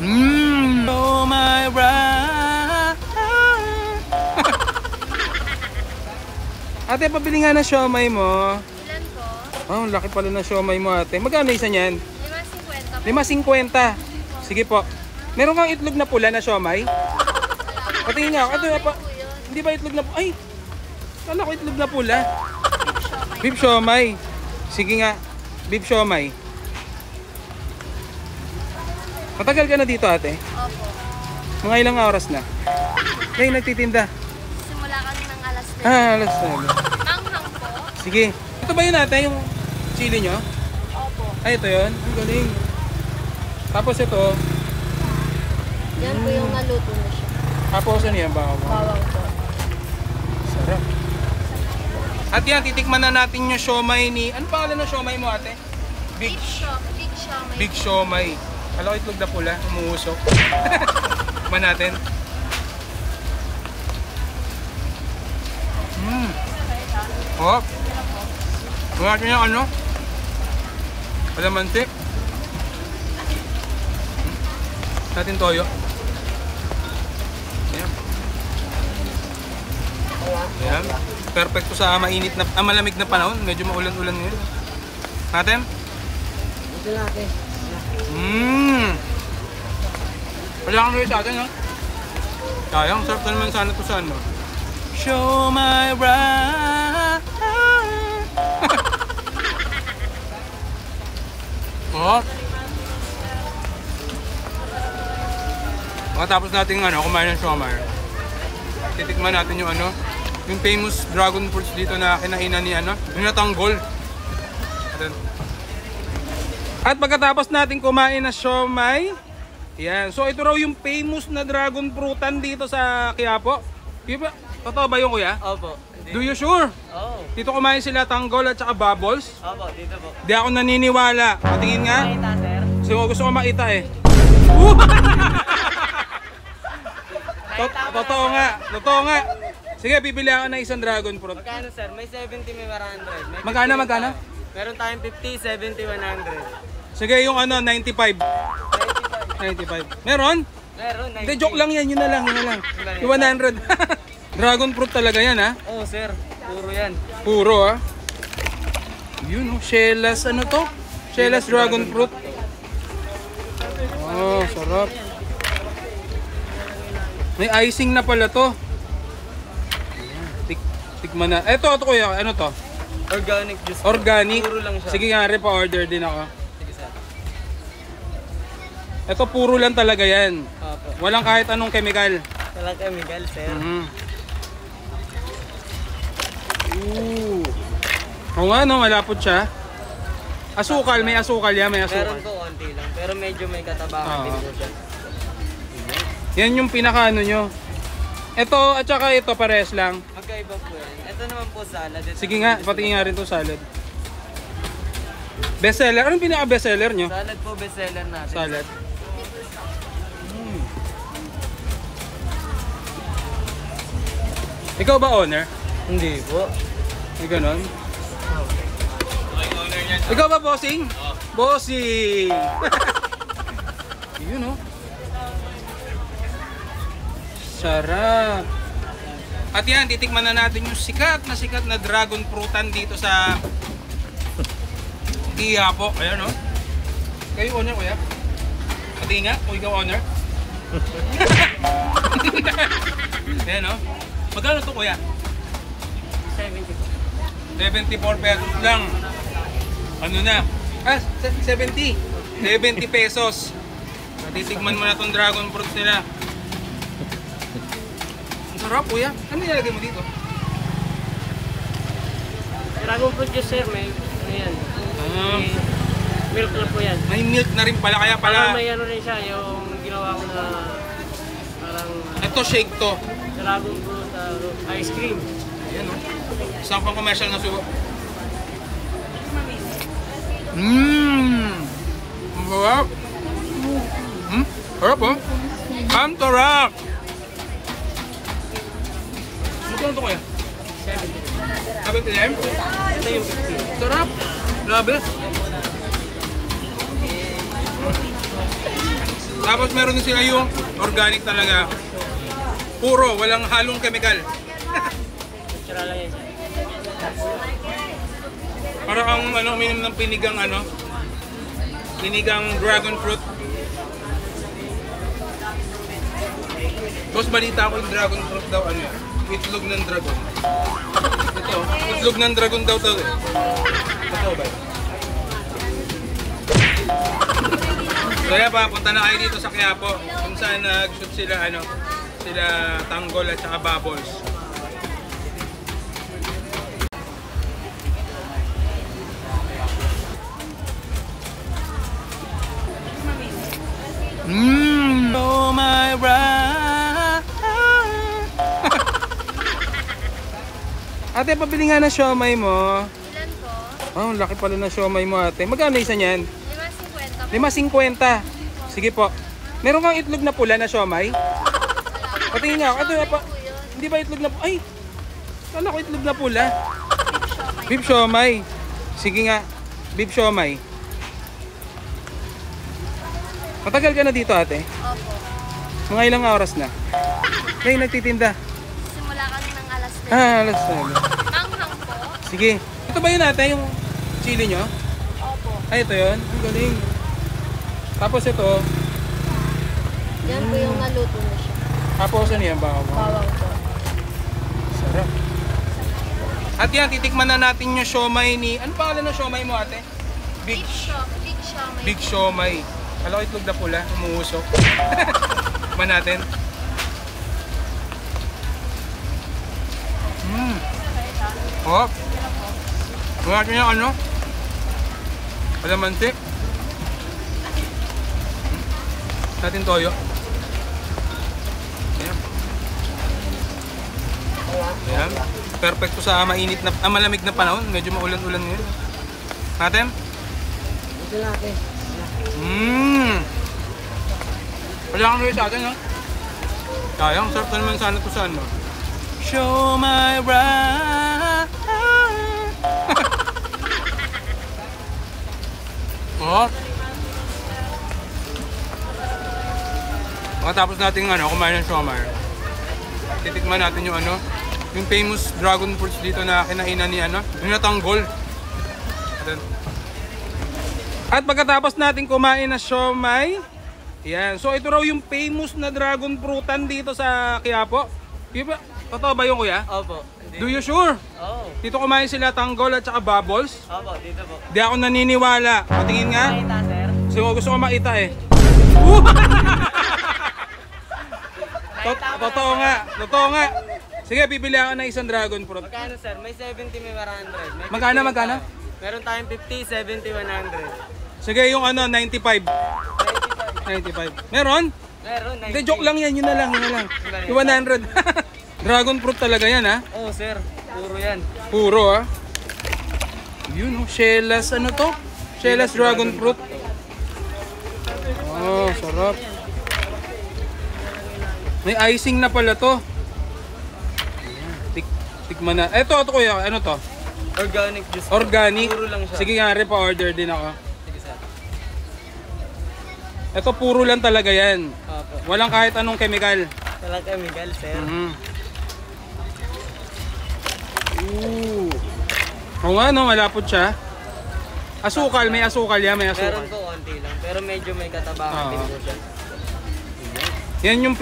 Oh my bride. Ate, pabili nga na siomay mo. Ilan po? Oh, laki pala na siomay mo ate. Magkano isa niyan? 5.50. 5.50. Sige po. Meron kang itlog na pula na siomay? Patingin nga ako. Ito, hindi ba itlog na pula? Ay! Kala ko itlog na pula. Beef siomay. Sige nga. Beef siomay. Matagal ka na dito ate? Opo. Mga ilang oras na? Ngayon nagtitinda? Simula kami ng alas 10. Alas na. Manghang po? Sige. Ito ba yun ate? Yung chili nyo? Opo. Ay, ito yun? Ang galing. Tapos ito. Yan po yung naluto na siya. Tapos ano yan? Bawang. Bawang po. Sarap. At yan, titikman na natin yung siomay ni... Ano pangalan ng siomay mo ate? Big siomay. Big siomay. Alam ko itlog na pula, umuusok. Tikman natin. Oh. Huwag natin yung ano? Kalamansi. Natin toyo. Ayan. Ayan. Perfecto sa mainit na, malamig na panahon. Medyo maulan-ulan ngayon. Natin? Ito natin. Wala kang sa atin, ha? Sayang, sarap na naman sana ito sa ano. Show my bride. Oh. Pagkatapos natin ano, kumain ng siomay. Titikman natin yung ano, yung famous dragon fruits dito na kinainan ni ano, yung natanggol. At pagkatapos natin kumain na siomay, yan. So ito raw yung famous na dragon fruitan dito sa Quiapo. Diba? Totoo ba yung kuya? Opo. Do you sure? Oo. Dito kumain sila tanggol at saka bubbles? Opo, dito po. Di ako naniniwala. Patingin nga. Makita, sir. So gusto ko makita eh. Totoo nga. Totoo nga. Sige, bibili ako ng isang dragon fruit. Magkano, sir? May 70, may 100. May Magkano, 50 magkano? tayo. Meron tayong 50, 70, 100. Sige, yung ano, 95. 95. Meron? Meron, 90. Hindi, joke lang yan. Yun na lang, yun na lang. Yung 100. Dragon fruit talaga yan, ha? Oo, sir. Puro yan. Puro, ha? Yun, oh. Shellas, ano to? Shellas dragon fruit. Oh, sarap. May icing na pala to. Tikman na. Eto, ito kuya. Ano to? Organic juice. Organic? Puro lang siya. Sige nga, pa-order din ako. Sige, sir. Ito, puro lang talaga yan. Opo. Walang kahit anong chemical. Walang chemical, sir. Ooh. Oo nga, no? Malapot siya. Asukal, may asukal yan, may asukal. Meron po konti lang, pero medyo may katabangan din po siya. Yan yung pinaka ano nyo. Ito at saka ito pares lang. Magkaiba po yan. Ito naman po salad. Ito Sige nga, patingin nga rin to salad. Bestseller? Anong pinaka bestseller nyo? salad po bestseller natin. Salad. Ikaw ba owner? Hindi po. Hindi ganon? Ikaw ba bossing? Bossing! Yun oh. Sarap. At yan, titikman na natin yung sikat na dragon fruitan dito sa Quiapo. Ayan oh. Kayo owner kuya? Pati nga, kung ikaw owner. Ayan oh. Magkano to kuya? 70 po. 74 pesos lang. Ano na? 70. 70 pesos. Titikman mo na tong dragon fruit nila. Ang sarap kuya. Ano nilagay mo dito? Dragon fruit juice, sir. May ano yan. May milk na po yan. May milk na rin pala. Kaya pala. May ano rin siya. Yung ginawa ko na parang Ito shake to. dragon fruit ice cream. Ayan o. Isang pang commercial na subo. Ang sarap. Sarap oh. Ang sarap. Magkano to kuya? 70 din? Ito yung 50. Sarap. Grabe. Tapos meron din sila yung organic talaga. Puro, walang halong chemical. Natural lang yan, sir. Para kang uminom ng pinigang dragon fruit. Boss, balita ko yung dragon fruit daw itlog ng dragon. Ito, itlog ng dragon daw to eh. Ito ba? Kaya pa, punta na kayo dito sa Quiapo kung saan nag-shoot sila sila Tanggol at saka Bubbles. Oh my right. Ate, pabili nga na siomay mo. Ilan po? Oh, laki pala na siomay mo, ate. Magkano isa niyan? 5.50. 5.50. Sige po. Meron kang itlog na pula na siomay? Patingin nga ako. Ito, hindi ba itlog na pula? Ay! Kala ko itlog na pula. Beef siomay. Sige nga. Beef siomay. Matagal ka na dito, ate? Opo. Mga ilang oras na? Kayo nagtitinda? Simula kami ng alas 10. Alas na. Manghang po? Sige. Ito ba yun, ate? Yung chili nyo? Opo. Ay, ito yun. Ang galing. Tapos ito. Yan po yung naluto na siya. Tapos ano yan? Bawang. Bawang po. Sarap. At yan, titikman na natin yung siomay ni... Ano pangalan ng siomay mo, ate? Big siomay. Big siomay. Alam ko itlog na pula, umuusok. Tikman natin. Oh. Huwag natin yung alamansi. Natin toyo. Ayan. Ayan. Perfecto sa mainit na, malamig na panahon. Medyo maulan-ulan ngayon. Natin? Ito natin. Wala kang rin sa atin, ha? Sayang, sarap na naman sana ito saan mo. Show my right. Oh. Pagkatapos natin kumain ng siomay, titikman natin yung yung famous dragon fruits dito na kinainan ni yung natanggol. At pagkatapos natin kumain na siomay, yan. So ito raw yung famous na dragon fruitan dito sa Quiapo. Diba? Totoo ba yung kuya? Opo. Do you sure? Oo. Dito kumain sila Tanggol at saka Bubbles? Opo, dito po. Di ako naniniwala. Patingin nga. Makita, sir. So gusto ko makita eh. Totoo nga. Totoo nga. Sige, bibili ako ng isang dragon fruit. Magkano, sir? May 70, may 100. May Magkano, 50 magkano? tayo. Meron tayong 50, 70, 100. Sige, yung 95. 95. Meron? Meron, 90. Hindi, joke lang yan. Yun na lang, yun na lang. Yung 100. Dragon fruit talaga yan, ha? Oo, sir. Puro yan. Puro, ha? Yun, Shellas, ano to? Shellas dragon fruit. Oh, sarap. May icing na pala to. Tikman na. Ito kuya, ano to? Organic juice. Organic? Puro lang siya. Sige nga, pa-order din ako. Sige, sir. Ito puro lang talaga yan. Opo. Walang kahit anong chemical. Talaga, Miguel, sir. Ooh. Oo nga, no, malapot siya. Asukal, may asukal yan, may asukal. Meron po konti lang. Pero medyo may katabangan din po siya. Yan yung